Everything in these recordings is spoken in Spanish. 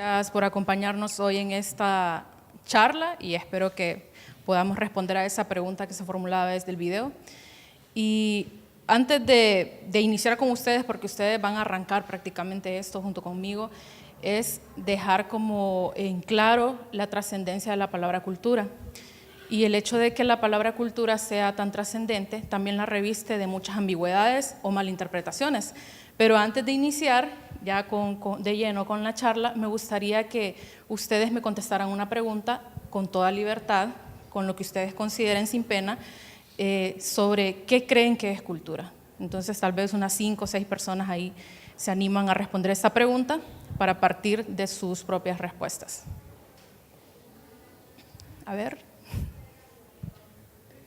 Gracias por acompañarnos hoy en esta charla y espero que podamos responder a esa pregunta que se formulaba desde el video. Y antes de iniciar con ustedes, porque ustedes van a arrancar prácticamente esto junto conmigo, es dejar como en claro la trascendencia de la palabra cultura. Y el hecho de que la palabra cultura sea tan trascendente también la reviste de muchas ambigüedades o malinterpretaciones. Pero antes de iniciar, ya de lleno con la charla, me gustaría que ustedes me contestaran una pregunta con toda libertad, con lo que ustedes consideren sin pena, sobre qué creen que es cultura. Entonces, tal vez unas 5 o 6 personas ahí se animan a responder esta pregunta para partir de sus propias respuestas. A ver.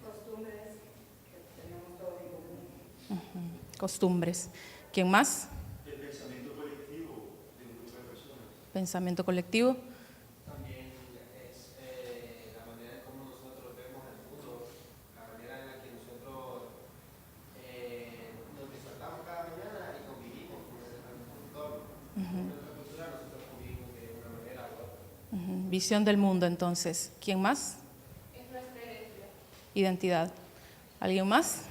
Costumbres que tenemos todos en común. Costumbres. ¿Quién más? El pensamiento colectivo de un grupo de personas. Pensamiento colectivo. También es la manera en cómo nosotros vemos el mundo, la manera en la que nosotros nos despertamos cada mañana y convivimos con nuestro entorno. En nuestra cultura nosotros convivimos de una manera u otra. Visión del mundo, entonces. ¿Quién más? Es nuestra Identidad. ¿Alguien más?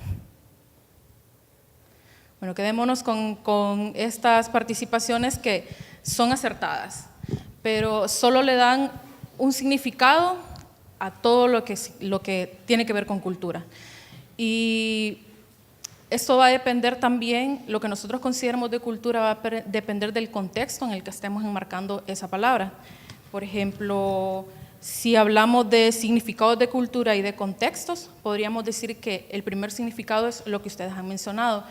Bueno, quedémonos con estas participaciones que son acertadas, pero solo le dan un significado a todo lo que tiene que ver con cultura. Y esto va a depender también, lo que nosotros consideramos de cultura va a depender del contexto en el que estemos enmarcando esa palabra. Por ejemplo, si hablamos de significados de cultura y de contextos, podríamos decir que el primer significado es lo que ustedes han mencionado,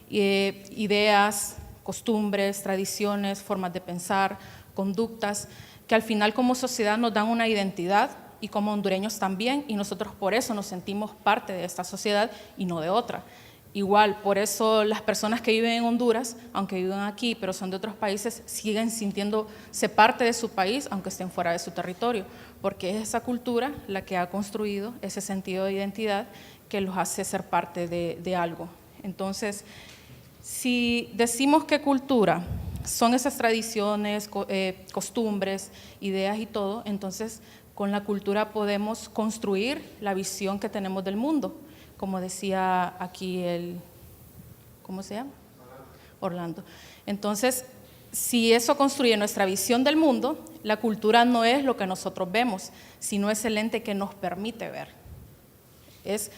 ideas, costumbres, tradiciones, formas de pensar, conductas, que al final como sociedad nos dan una identidad y como hondureños también, y nosotros por eso nos sentimos parte de esta sociedad y no de otra. Igual, por eso las personas que viven en Honduras, aunque viven aquí, pero son de otros países, siguen sintiéndose parte de su país, aunque estén fuera de su territorio, porque es esa cultura la que ha construido ese sentido de identidad que los hace ser parte de algo. Entonces, si decimos que cultura son esas tradiciones, costumbres, ideas y todo, entonces con la cultura podemos construir la visión que tenemos del mundo, como decía aquí ¿cómo se llama? Orlando. Entonces, si eso construye nuestra visión del mundo, la cultura no es lo que nosotros vemos, sino es el ente que nos permite ver. Es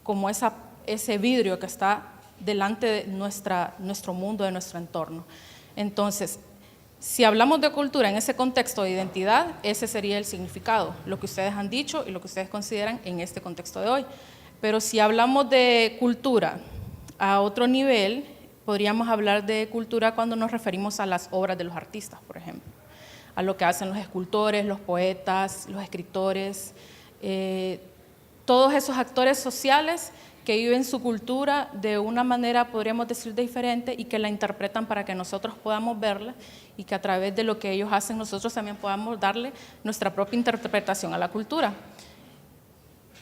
como ese vidrio que está delante de nuestro mundo, de nuestro entorno. Entonces, si hablamos de cultura en ese contexto de identidad, ese sería el significado, lo que ustedes han dicho y lo que ustedes consideran en este contexto de hoy. Pero si hablamos de cultura a otro nivel, podríamos hablar de cultura cuando nos referimos a las obras de los artistas, por ejemplo, a lo que hacen los escultores, los poetas, los escritores, todos esos actores sociales que viven su cultura de una manera, podríamos decir, diferente y que la interpretan para que nosotros podamos verla y que a través de lo que ellos hacen nosotros también podamos darle nuestra propia interpretación a la cultura.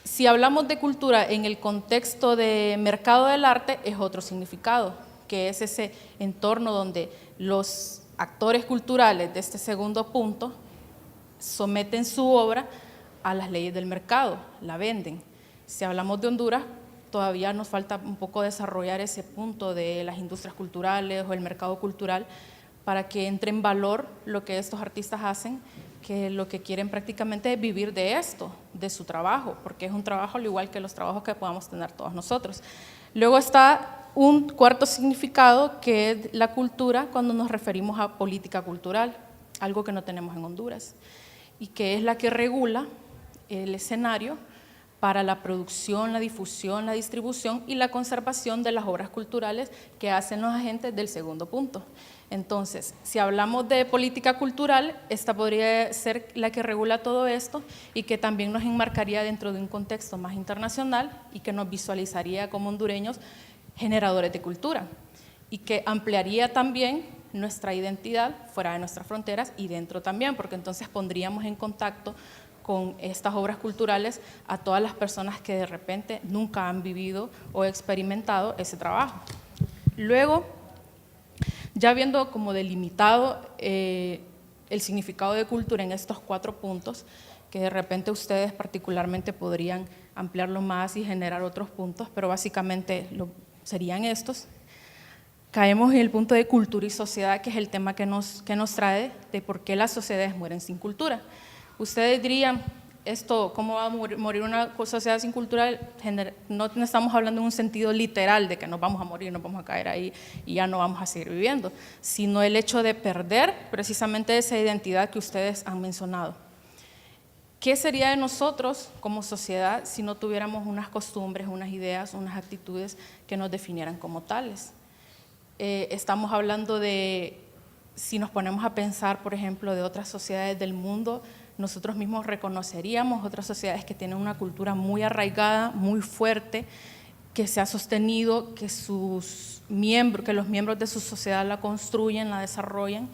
Si hablamos de cultura en el contexto de mercado del arte, es otro significado, que es ese entorno donde los actores culturales de este segundo punto someten su obra a las leyes del mercado, la venden. Si hablamos de Honduras, todavía nos falta un poco desarrollar ese punto de las industrias culturales o el mercado cultural para que entre en valor lo que estos artistas hacen, que lo que quieren prácticamente es vivir de esto, de su trabajo, porque es un trabajo al igual que los trabajos que podamos tener todos nosotros. Luego está un cuarto significado que es la cultura cuando nos referimos a política cultural, algo que no tenemos en Honduras, y que es la que regula el escenario para la producción, la difusión, la distribución y la conservación de las obras culturales que hacen los agentes del segundo punto. Entonces, si hablamos de política cultural, esta podría ser la que regula todo esto y que también nos enmarcaría dentro de un contexto más internacional y que nos visualizaría como hondureños generadores de cultura y que ampliaría también nuestra identidad fuera de nuestras fronteras y dentro también, porque entonces pondríamos en contacto con estas obras culturales a todas las personas que de repente nunca han vivido o experimentado ese trabajo. Luego, ya habiendo como delimitado el significado de cultura en estos 4 puntos, que de repente ustedes particularmente podrían ampliarlo más y generar otros puntos, pero básicamente serían estos. Caemos en el punto de cultura y sociedad, que es el tema que nos trae de por qué las sociedades mueren sin cultura. Ustedes dirían, ¿cómo va a morir una sociedad sin cultura? No estamos hablando en un sentido literal de que nos vamos a morir, nos vamos a caer ahí y ya no vamos a seguir viviendo, sino el hecho de perder precisamente esa identidad que ustedes han mencionado. ¿Qué sería de nosotros como sociedad si no tuviéramos unas costumbres, unas ideas, unas actitudes que nos definieran como tales? Estamos hablando de, si nos ponemos a pensar, por ejemplo, de otras sociedades del mundo, nosotros mismos reconoceríamos otras sociedades que tienen una cultura muy arraigada, muy fuerte, que se ha sostenido, que los miembros de su sociedad la construyen, la desarrollan.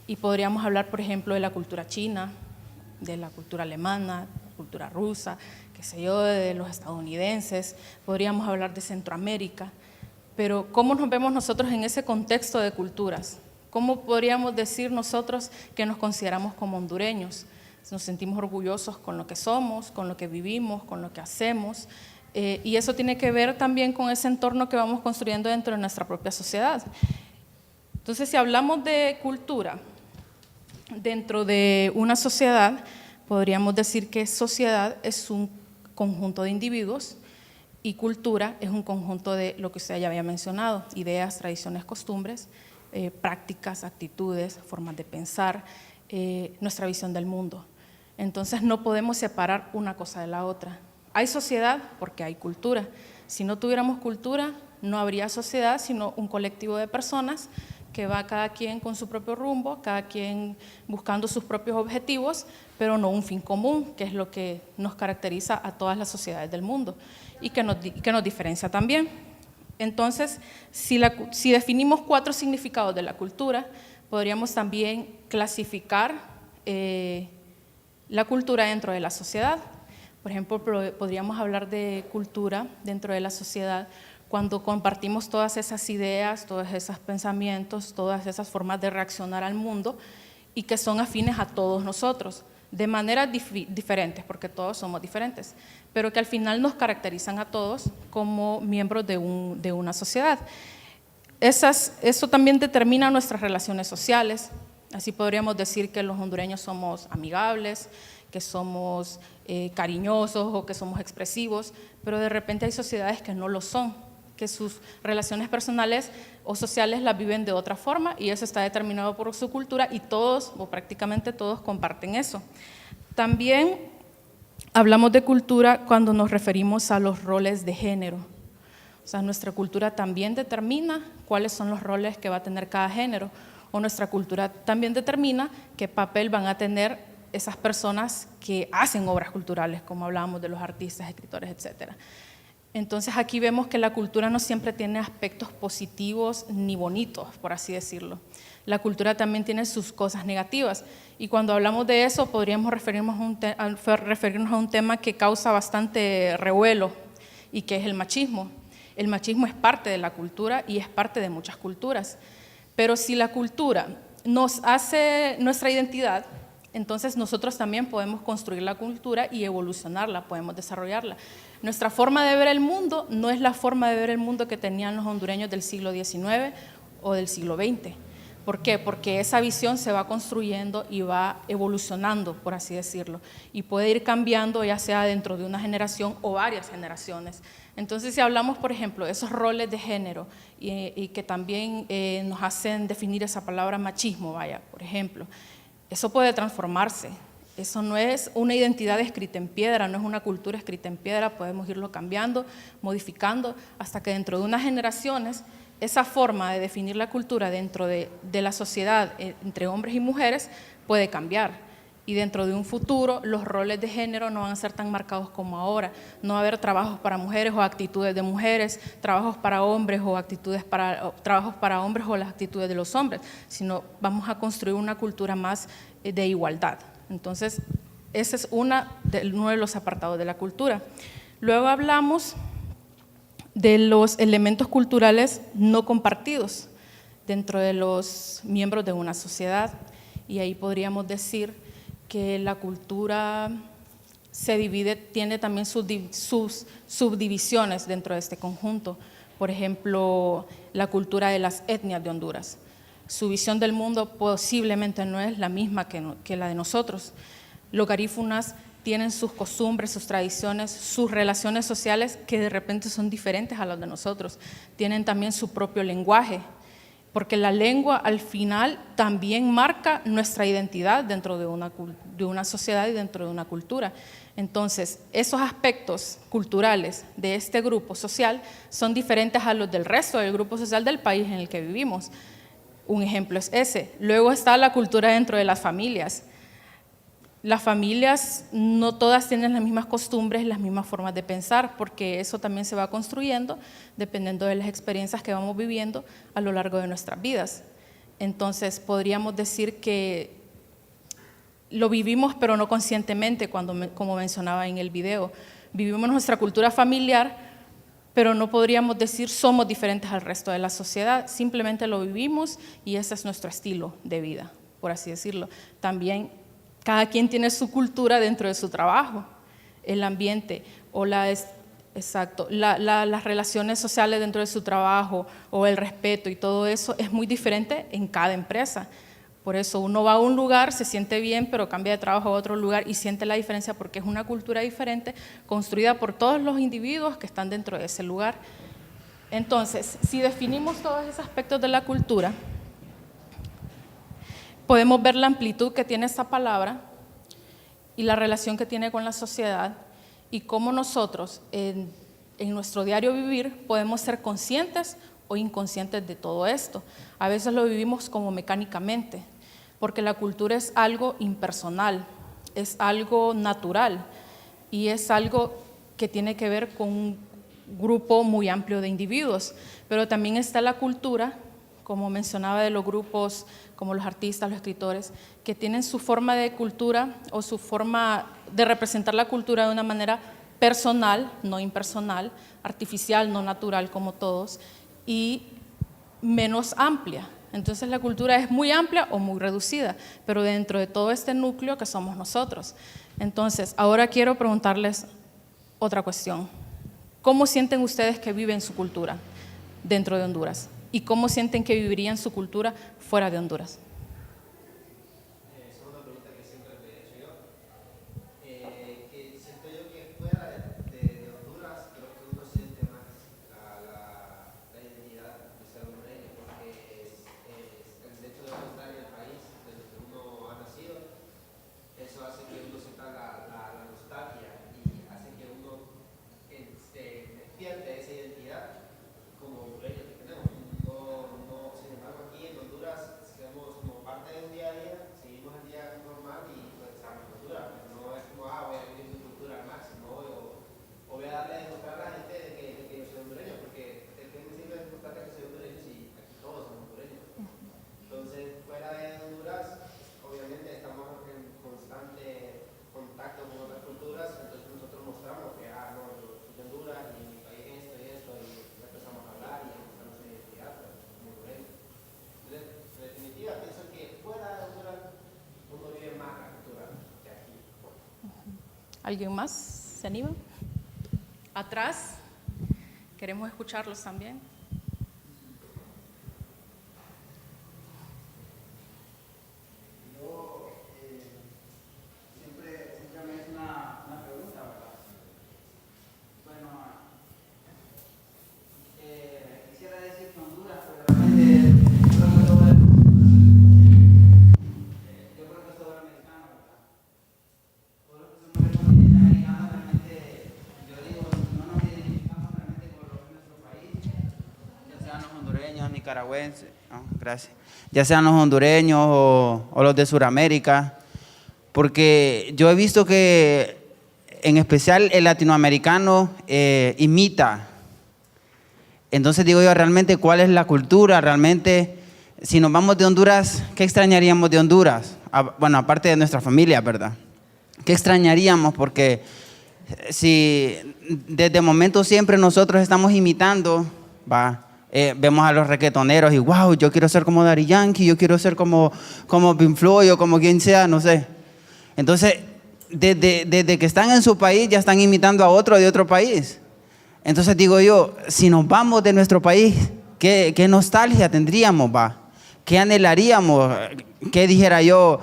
Y podríamos hablar, por ejemplo, de la cultura china, de la cultura alemana, la cultura rusa, qué sé yo, de los estadounidenses, podríamos hablar de Centroamérica. Pero ¿cómo nos vemos nosotros en ese contexto de culturas? ¿Cómo podríamos decir nosotros que nos consideramos como hondureños? Nos sentimos orgullosos con lo que somos, con lo que vivimos, con lo que hacemos, y eso tiene que ver también con ese entorno que vamos construyendo dentro de nuestra propia sociedad. Entonces, si hablamos de cultura dentro de una sociedad, podríamos decir que sociedad es un conjunto de individuos y cultura es un conjunto de lo que usted ya había mencionado, ideas, tradiciones, costumbres, prácticas, actitudes, formas de pensar, nuestra visión del mundo. Entonces no podemos separar una cosa de la otra. Hay sociedad porque hay cultura. Si no tuviéramos cultura, no habría sociedad, sino un colectivo de personas que va cada quien con su propio rumbo, cada quien buscando sus propios objetivos, pero no un fin común, que es lo que nos caracteriza a todas las sociedades del mundo y que nos diferencia también. Entonces, si definimos 4 significados de la cultura, podríamos también clasificar la cultura dentro de la sociedad. Por ejemplo, podríamos hablar de cultura dentro de la sociedad cuando compartimos todas esas ideas, todos esos pensamientos, todas esas formas de reaccionar al mundo y que son afines a todos nosotros, de maneras diferentes, porque todos somos diferentes, pero que al final nos caracterizan a todos como miembros de una sociedad. Eso también determina nuestras relaciones sociales. Así podríamos decir que los hondureños somos amigables, que somos cariñosos o que somos expresivos, pero de repente hay sociedades que no lo son, que sus relaciones personales o sociales las viven de otra forma y eso está determinado por su cultura y todos o prácticamente todos comparten eso. También hablamos de cultura cuando nos referimos a los roles de género. O sea, nuestra cultura también determina cuáles son los roles que va a tener cada género, o nuestra cultura también determina qué papel van a tener esas personas que hacen obras culturales, como hablábamos de los artistas, escritores, etcétera. Entonces aquí vemos que la cultura no siempre tiene aspectos positivos ni bonitos, por así decirlo. La cultura también tiene sus cosas negativas y cuando hablamos de eso podríamos referirnos a un tema que causa bastante revuelo y que es el machismo. El machismo es parte de la cultura y es parte de muchas culturas, pero si la cultura nos hace nuestra identidad, entonces nosotros también podemos construir la cultura y evolucionarla, podemos desarrollarla. Nuestra forma de ver el mundo no es la forma de ver el mundo que tenían los hondureños del siglo XIX o del siglo XX. ¿Por qué? Porque esa visión se va construyendo y va evolucionando, por así decirlo, y puede ir cambiando ya sea dentro de una generación o varias generaciones. Entonces, si hablamos, por ejemplo, de esos roles de género y que también nos hacen definir esa palabra machismo, por ejemplo, eso puede transformarse. Eso no es una identidad escrita en piedra, no es una cultura escrita en piedra, podemos irlo cambiando, modificando, hasta que dentro de unas generaciones esa forma de definir la cultura dentro de la sociedad entre hombres y mujeres puede cambiar. Y dentro de un futuro los roles de género no van a ser tan marcados como ahora. No va a haber trabajos para mujeres o actitudes de mujeres, trabajos para hombres o trabajos para hombres o las actitudes de los hombres, sino vamos a construir una cultura más de igualdad. Entonces, ese es uno de los apartados de la cultura. Luego hablamos de los elementos culturales no compartidos dentro de los miembros de una sociedad. y ahí podríamos decir que la cultura se divide, tiene también sus subdivisiones dentro de este conjunto. Por ejemplo, la cultura de las etnias de Honduras. Su visión del mundo posiblemente no es la misma que la de nosotros. Los garífunas tienen sus costumbres, sus tradiciones, sus relaciones sociales que de repente son diferentes a las de nosotros. Tienen también su propio lenguaje, porque la lengua al final también marca nuestra identidad dentro de una sociedad y dentro de una cultura. Entonces, esos aspectos culturales de este grupo social son diferentes a los del resto del grupo social del país en el que vivimos. Un ejemplo es ese. Luego está la cultura dentro de las familias. Las familias no todas tienen las mismas costumbres, las mismas formas de pensar, porque eso también se va construyendo dependiendo de las experiencias que vamos viviendo a lo largo de nuestras vidas. Entonces, podríamos decir que lo vivimos, pero no conscientemente, como mencionaba en el video. Vivimos nuestra cultura familiar, pero no podríamos decir somos diferentes al resto de la sociedad, simplemente lo vivimos y ese es nuestro estilo de vida, por así decirlo. También cada quien tiene su cultura dentro de su trabajo, el ambiente o las relaciones sociales dentro de su trabajo o el respeto y todo eso es muy diferente en cada empresa. Por eso uno va a un lugar, se siente bien, pero cambia de trabajo a otro lugar y siente la diferencia porque es una cultura diferente construida por todos los individuos que están dentro de ese lugar. Entonces, si definimos todos esos aspectos de la cultura, podemos ver la amplitud que tiene esta palabra y la relación que tiene con la sociedad y cómo nosotros en nuestro diario vivir podemos ser conscientes o inconscientes de todo esto. A veces lo vivimos como mecánicamente, porque la cultura es algo impersonal, es algo natural y es algo que tiene que ver con un grupo muy amplio de individuos, pero también está la cultura, como mencionaba, de los grupos como los artistas, los escritores, que tienen su forma de cultura o su forma de representar la cultura de una manera personal, no impersonal, artificial, no natural como todos, y menos amplia. Entonces la cultura es muy amplia o muy reducida, pero dentro de todo este núcleo que somos nosotros. Entonces, ahora quiero preguntarles otra cuestión. ¿Cómo sienten ustedes que viven su cultura dentro de Honduras? ¿Y cómo sienten que vivirían su cultura fuera de Honduras? Esa es una pregunta que siempre me he hecho yo. Que siento yo que fuera de Honduras creo que uno siente más la identidad de ser hondureño, porque es el hecho de uno estar en el país desde que uno ha nacido, eso hace que uno sienta la nostalgia y hace que uno se despierte esa identidad como hondureño que tenemos. Sin embargo, aquí en Honduras somos como parte de un día a día, seguimos el día normal y pues estamos en Honduras. No es como, voy a vivir mi cultura al máximo o voy a darle a demostrar a la gente de que yo soy hondureño, porque el que me sirve demostrar que soy hondureño si aquí todos somos hondureños. Entonces, fuera de Honduras, obviamente estamos en constante contacto con otras culturas, entonces nosotros mostramos que, no, yo soy de Honduras y en mi país esto y esto, y empezamos a hablar y empezamos a identidad como hondureño. Entonces, en definitiva, pienso que fuera de Honduras uno vive más la cultura que aquí. ¿Alguien más se anima? Atrás, queremos escucharlos también. Siempre me es una pregunta, ¿verdad? Bueno, quisiera decir que Honduras, pero realmente yo creo que es todo americano, ¿verdad? Todos los que somos latinoamericanos realmente, yo digo, no nos identificamos realmente con lo que es nuestro país, ya sean los hondureños, nicaragüenses, gracias, ya sean los hondureños o los de Sudamérica. Porque yo he visto que, en especial el latinoamericano, imita. Entonces digo yo, realmente, ¿cuál es la cultura? Realmente, si nos vamos de Honduras, ¿qué extrañaríamos de Honduras? Bueno, aparte de nuestra familia, ¿verdad? ¿Qué extrañaríamos? Porque si desde el momento siempre nosotros estamos imitando, Vemos a los reggaetoneros y wow, yo quiero ser como Daddy Yankee, yo quiero ser como Pink Floyd o como quien sea, no sé. Entonces, desde que están en su país ya están imitando a otro de otro país. Entonces digo yo, si nos vamos de nuestro país, ¿qué nostalgia tendríamos, va? ¿Qué anhelaríamos? ¿Qué dijera yo?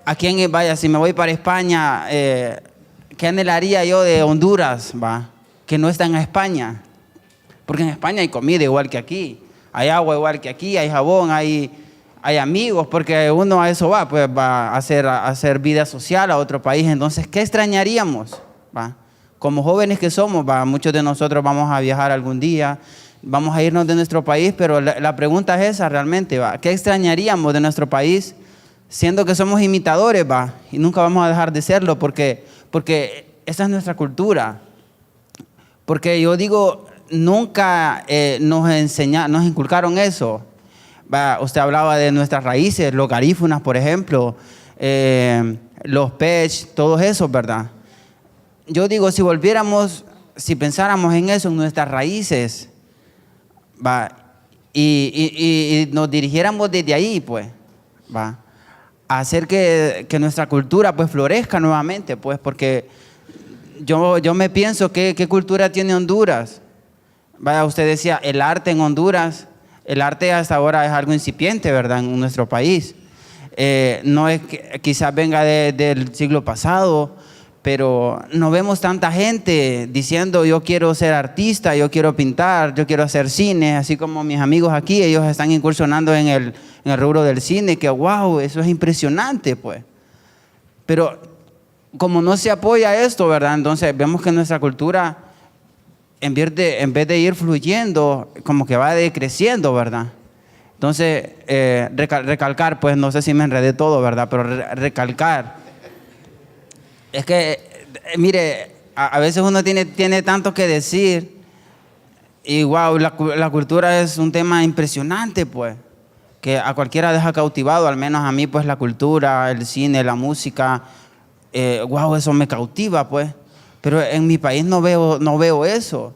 ¿A quién vaya? Si me voy para España, ¿qué anhelaría yo de Honduras, va? Que no está en España. Porque en España hay comida igual que aquí, hay agua igual que aquí, hay jabón, hay amigos, porque uno a eso va, pues va a hacer vida social a otro país. Entonces, ¿qué extrañaríamos, va? Como jóvenes que somos, va, muchos de nosotros vamos a viajar algún día, vamos a irnos de nuestro país, pero la pregunta es esa realmente, va. ¿Qué extrañaríamos de nuestro país, siendo que somos imitadores, va? Y nunca vamos a dejar de serlo, porque esa es nuestra cultura. Porque yo digo, nunca nos inculcaron eso. Va, usted hablaba de nuestras raíces, los garífunas, por ejemplo, los pech, todos esos, ¿verdad? Yo digo, si pensáramos en eso, en nuestras raíces, va, y nos dirigiéramos desde ahí, pues, va, a hacer que nuestra cultura, pues, florezca nuevamente, pues, porque yo me pienso, ¿qué cultura tiene Honduras? Vaya, usted decía, el arte en Honduras, el arte hasta ahora es algo incipiente, ¿verdad?, en nuestro país. No es que quizás venga del siglo pasado, pero no vemos tanta gente diciendo yo quiero ser artista, yo quiero pintar, yo quiero hacer cine, así como mis amigos aquí, ellos están incursionando en el rubro del cine, que wow, eso es impresionante, pues. Pero como no se apoya esto, ¿verdad?, entonces vemos que nuestra cultura, en vez de ir fluyendo, como que va decreciendo, ¿verdad? Entonces, recalcar, pues no sé si me enredé todo, ¿verdad?, pero recalcar. Es que, mire, a veces uno tiene tanto que decir y wow, la cultura es un tema impresionante, pues, que a cualquiera deja cautivado, al menos a mí, pues, la cultura, el cine, la música, wow, eso me cautiva, pues. Pero en mi país no veo eso.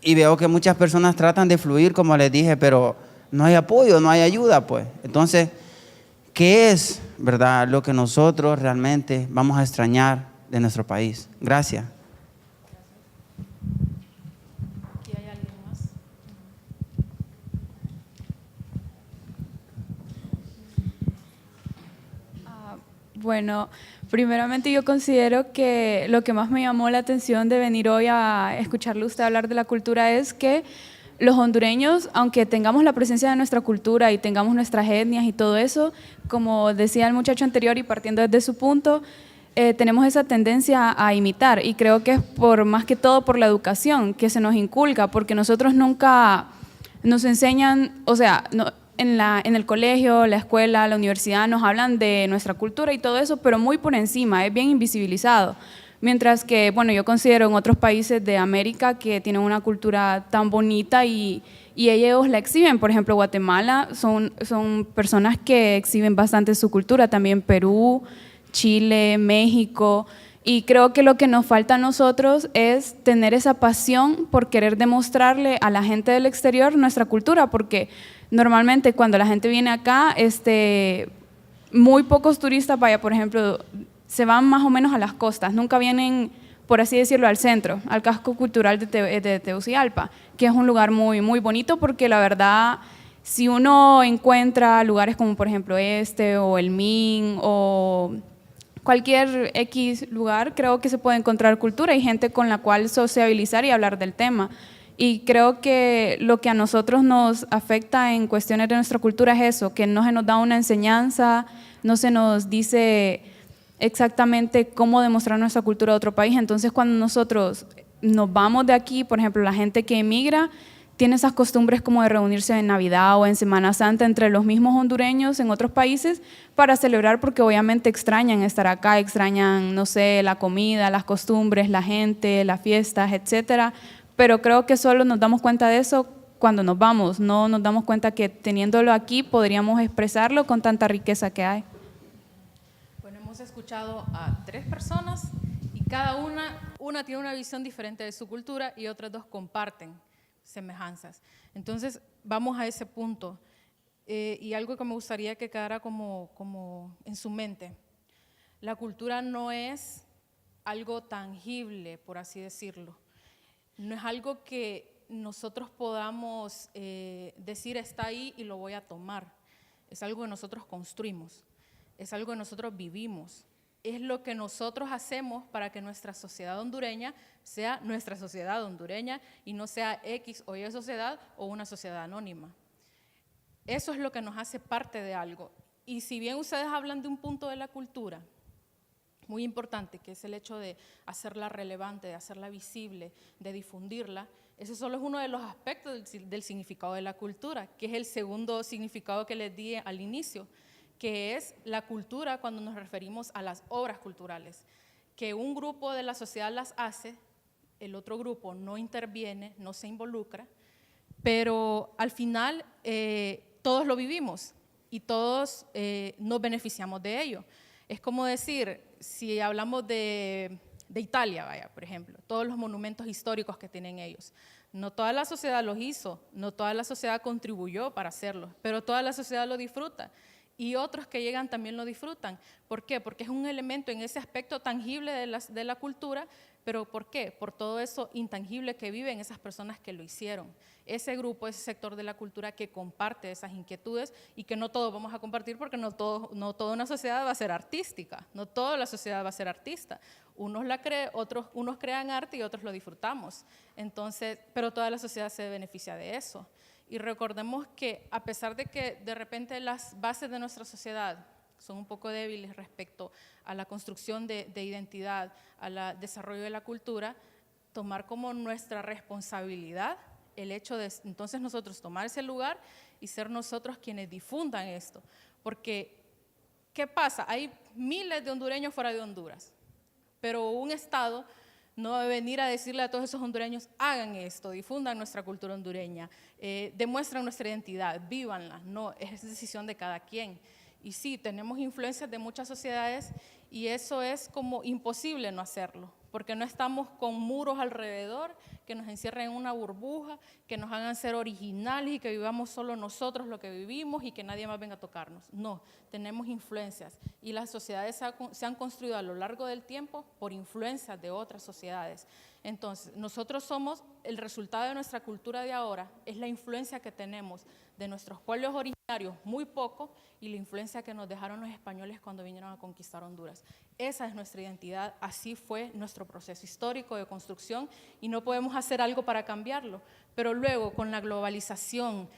Y veo que muchas personas tratan de fluir, como les dije, pero no hay apoyo, no hay ayuda, pues. Entonces, ¿qué es, verdad, lo que nosotros realmente vamos a extrañar de nuestro país? Gracias. ¿Aquí hay alguien más? Bueno, primeramente yo considero que lo que más me llamó la atención de venir hoy a escucharle a usted hablar de la cultura es que los hondureños, aunque tengamos la presencia de nuestra cultura y tengamos nuestras etnias y todo eso, como decía el muchacho anterior y partiendo desde su punto, tenemos esa tendencia a imitar, y creo que es por más que todo por la educación que se nos inculca, porque nosotros nunca nos enseñan, o sea, en el colegio, la escuela, la universidad nos hablan de nuestra cultura y todo eso, pero muy por encima, es bien invisibilizado. Mientras que, bueno, yo considero en otros países de América que tienen una cultura tan bonita y ellos la exhiben. Por ejemplo, Guatemala son personas que exhiben bastante su cultura, también Perú, Chile, México. Y creo que lo que nos falta a nosotros es tener esa pasión por querer demostrarle a la gente del exterior nuestra cultura, porque normalmente cuando la gente viene acá, muy pocos turistas, vaya, por ejemplo, se van más o menos a las costas, nunca vienen, por así decirlo, al centro, al casco cultural de Tegucigalpa, que es un lugar muy, muy bonito, porque la verdad, si uno encuentra lugares como por ejemplo o el MIN o cualquier X lugar, creo que se puede encontrar cultura y gente con la cual sociabilizar y hablar del tema. Y creo que lo que a nosotros nos afecta en cuestiones de nuestra cultura es eso, que no se nos da una enseñanza, no se nos dice exactamente cómo demostrar nuestra cultura a otro país. Entonces, cuando nosotros nos vamos de aquí, por ejemplo, la gente que emigra tiene esas costumbres como de reunirse en Navidad o en Semana Santa entre los mismos hondureños en otros países para celebrar, porque obviamente extrañan estar acá, extrañan, no sé, la comida, las costumbres, la gente, las fiestas, etcétera. Pero creo que solo nos damos cuenta de eso cuando nos vamos, no nos damos cuenta que teniéndolo aquí podríamos expresarlo con tanta riqueza que hay. Bueno, hemos escuchado a 3 personas y cada una tiene una visión diferente de su cultura y otras 2 comparten. semejanzas. Entonces, vamos a ese punto. Y algo que me gustaría que quedara como en su mente. La cultura no es algo tangible, por así decirlo. No es algo que nosotros podamos decir está ahí y lo voy a tomar. Es algo que nosotros construimos, es algo que nosotros vivimos. Es lo que nosotros hacemos para que nuestra sociedad hondureña sea nuestra sociedad hondureña y no sea X o Y sociedad o una sociedad anónima. Eso es lo que nos hace parte de algo. Y si bien ustedes hablan de un punto de la cultura muy importante, que es el hecho de hacerla relevante, de hacerla visible, de difundirla, ese solo es uno de los aspectos del significado de la cultura, que es el segundo significado que les di al inicio, que es la cultura cuando nos referimos a las obras culturales, que un grupo de la sociedad las hace, el otro grupo no interviene, no se involucra, pero al final todos lo vivimos y todos nos beneficiamos de ello. Es como decir, si hablamos de Italia, vaya, por ejemplo, todos los monumentos históricos que tienen ellos. No toda la sociedad los hizo, no toda la sociedad contribuyó para hacerlos, pero toda la sociedad lo disfruta. Y otros que llegan también lo disfrutan. ¿Por qué? Porque es un elemento en ese aspecto tangible de la cultura, pero ¿por qué? Por todo eso intangible que viven esas personas que lo hicieron. Ese grupo, ese sector de la cultura que comparte esas inquietudes y que no todos vamos a compartir porque no toda una sociedad va a ser artística, no toda la sociedad va a ser artista. Unos crean arte y otros lo disfrutamos. Entonces, pero toda la sociedad se beneficia de eso. Y recordemos que a pesar de que de repente las bases de nuestra sociedad son un poco débiles respecto a la construcción de identidad, al desarrollo de la cultura, tomar como nuestra responsabilidad el hecho de entonces nosotros tomar ese lugar y ser nosotros quienes difundan esto. Porque, ¿qué pasa? Hay miles de hondureños fuera de Honduras, pero un Estado no debe venir a decirle a todos esos hondureños, hagan esto, difundan nuestra cultura hondureña, demuestran nuestra identidad, vívanla. No, es decisión de cada quien. Y sí, tenemos influencias de muchas sociedades y eso es como imposible no hacerlo, porque no estamos con muros alrededor que nos encierren en una burbuja, que nos hagan ser originales y que vivamos solo nosotros lo que vivimos y que nadie más venga a tocarnos. No, tenemos influencias y las sociedades se han construido a lo largo del tiempo por influencias de otras sociedades. Entonces, nosotros somos el resultado de nuestra cultura de ahora, es la influencia que tenemos de nuestros pueblos originarios, muy poco, y la influencia que nos dejaron los españoles cuando vinieron a conquistar Honduras. Esa es nuestra identidad, así fue nuestro proceso histórico de construcción y no podemos hacer algo para cambiarlo. Pero luego, con la globalización,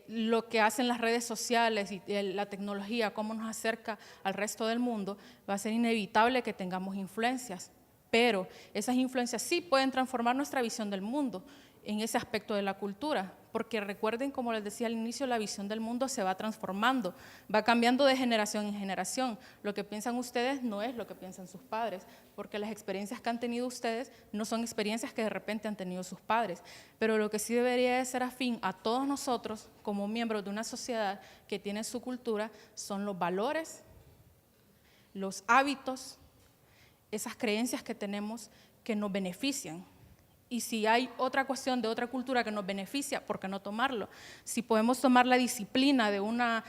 lo que hacen las redes sociales y la tecnología, cómo nos acerca al resto del mundo, va a ser inevitable que tengamos influencias. Pero esas influencias sí pueden transformar nuestra visión del mundo en ese aspecto de la cultura, porque recuerden, como les decía al inicio, la visión del mundo se va transformando, va cambiando de generación en generación. Lo que piensan ustedes no es lo que piensan sus padres, porque las experiencias que han tenido ustedes no son experiencias que de repente han tenido sus padres, pero lo que sí debería de ser afín a todos nosotros, como miembros de una sociedad que tiene su cultura, son los valores, los hábitos, esas creencias que tenemos que nos benefician. Y si hay otra cuestión de otra cultura que nos beneficia, ¿por qué no tomarlo? Si podemos tomar la disciplina de una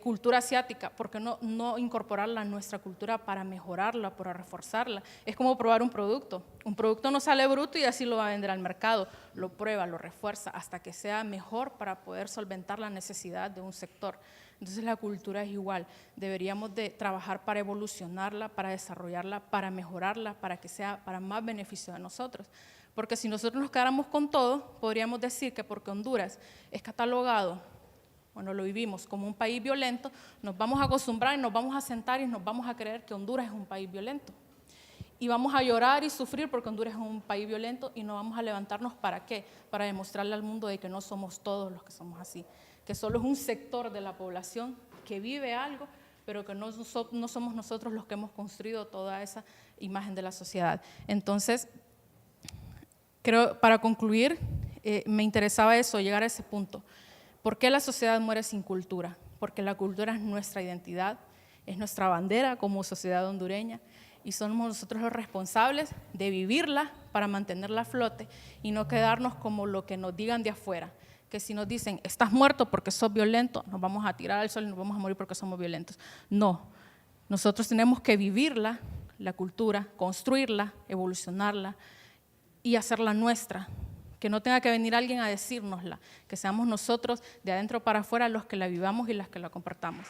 cultura asiática, ¿por qué no incorporarla a nuestra cultura para mejorarla, para reforzarla? Es como probar un producto. Un producto no sale bruto y así lo va a vender al mercado. Lo prueba, lo refuerza hasta que sea mejor para poder solventar la necesidad de un sector. Entonces la cultura es igual. Deberíamos de trabajar para evolucionarla, para desarrollarla, para mejorarla, para que sea para más beneficio de nosotros. Porque si nosotros nos quedáramos con todo, podríamos decir que porque Honduras es catalogado, bueno, lo vivimos como un país violento, nos vamos a acostumbrar y nos vamos a sentar y nos vamos a creer que Honduras es un país violento. Y vamos a llorar y sufrir porque Honduras es un país violento y no vamos a levantarnos ¿para qué? Para demostrarle al mundo de que no somos todos los que somos así, que solo es un sector de la población que vive algo, pero que no somos nosotros los que hemos construido toda esa imagen de la sociedad. Entonces, creo, para concluir, me interesaba eso, llegar a ese punto. ¿Por qué la sociedad muere sin cultura? Porque la cultura es nuestra identidad, es nuestra bandera como sociedad hondureña, y somos nosotros los responsables de vivirla para mantenerla a flote y no quedarnos como lo que nos digan de afuera, que si nos dicen, estás muerto porque sos violento, nos vamos a tirar al sol y nos vamos a morir porque somos violentos. No, nosotros tenemos que vivirla, la cultura, construirla, evolucionarla y hacerla nuestra, que no tenga que venir alguien a decírnosla, que seamos nosotros de adentro para afuera los que la vivamos y las que la compartamos.